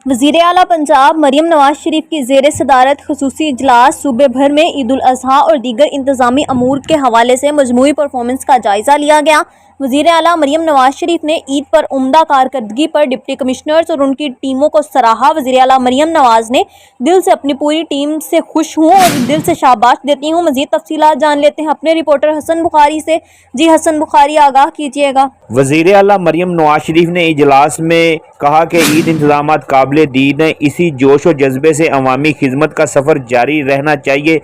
وزیر اعلیٰ پنجاب مریم نواز شریف کی زیر صدارت خصوصی اجلاس صوبے بھر میں عید الاضحیٰ اور دیگر انتظامی امور کے حوالے سے مجموعی پرفارمنس کا جائزہ لیا گیا۔ وزیر اعلیٰ مریم نواز شریف نے عید پر عمدہ کارکردگی پر ڈپٹی کمشنرز اور ان کی ٹیموں کو سراہا۔ وزیر اعلیٰ مریم نواز نے دل سے اپنی پوری ٹیم سے خوش ہوں اور دل سے شاباش دیتی ہوں۔ مزید تفصیلات جان لیتے ہیں اپنے رپورٹر حسن بخاری سے۔ جی حسن بخاری، آگاہ کیجیے گا۔ وزیر اعلیٰ مریم نواز شریف نے اجلاس میں کہا کہ عید انتظامات قابل دید ہیں، اسی جوش و جذبے سے عوامی خدمت کا سفر جاری رہنا چاہیے۔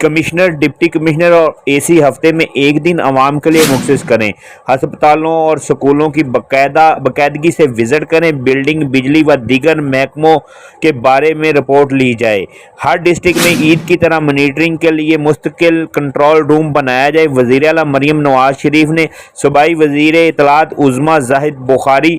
کمشنر، ڈپٹی کمشنر اور اے سی ہفتے میں ایک دن عوام کے لیے مختص کریں، ہسپتالوں اور سکولوں کی باقاعدگی سے وزٹ کریں، بلڈنگ، بجلی و دیگر محکموں کے بارے میں رپورٹ لی جائے، ہر ڈسٹرکٹ میں عید کی طرح مانیٹرنگ کے لیے مستقل کنٹرول روم بنایا جائے۔ وزیر اعلیٰ مریم نواز شریف نے صوبائی وزیر اطلاعات عظمیٰ زاہد بخاری،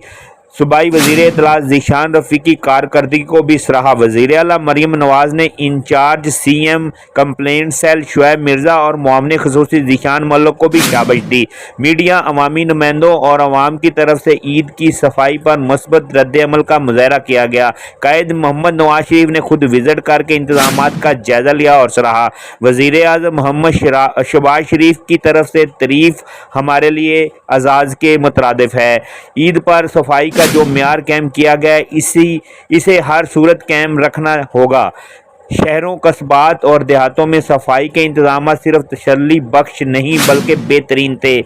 صوبائی وزیر اطلاعات ذیشان رفیق کی کارکردگی کو بھی سراہا۔ وزیر اعلیٰ مریم نواز نے in charge C M complaint cell Shoaib Mirza اور معاون خصوصی ذیشان ملک کو بھی شاباش دی۔ میڈیا، عوامی نمائندوں اور عوام کی طرف سے عید کی صفائی پر مثبت رد عمل کا مظاہرہ کیا گیا۔ قائد محمد نواز شریف نے خود وزٹ کر کے انتظامات کا جائزہ لیا اور سراہا۔ وزیر اعظم محمد شہباز شریف کی طرف سے تعریف ہمارے لیے اعزاز کے مترادف ہے۔ عید پر صفائی کا جو معیار قائم کیا گیا ہے اسے ہر صورت قائم رکھنا ہوگا۔ شہروں، قصبات اور دیہاتوں میں صفائی کے انتظامات صرف تسلی بخش نہیں بلکہ بہترین تھے۔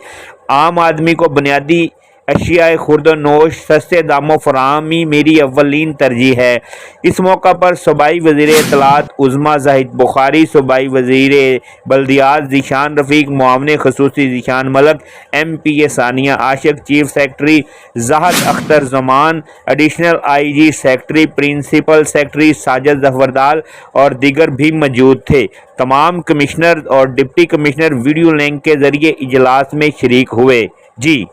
عام آدمی کو بنیادی اشیاء خورد و نوش سستے داموں فراہمی میری اولین ترجیح ہے۔ اس موقع پر صوبائی وزیر اطلاعات عظمیٰ زاہد بخاری، صوبائی وزیر بلدیات ذیشان رفیق، معاون خصوصی ذیشان ملک ایم پی اے ثانیہ عاشق، chief secretary Zahir Akhtar Zaman, additional I G secretary, principal secretary Sajid Zafardar اور دیگر بھی موجود تھے۔ تمام کمشنر اور ڈپٹی کمشنر ویڈیو لنک کے ذریعے اجلاس میں شریک ہوئے۔ جی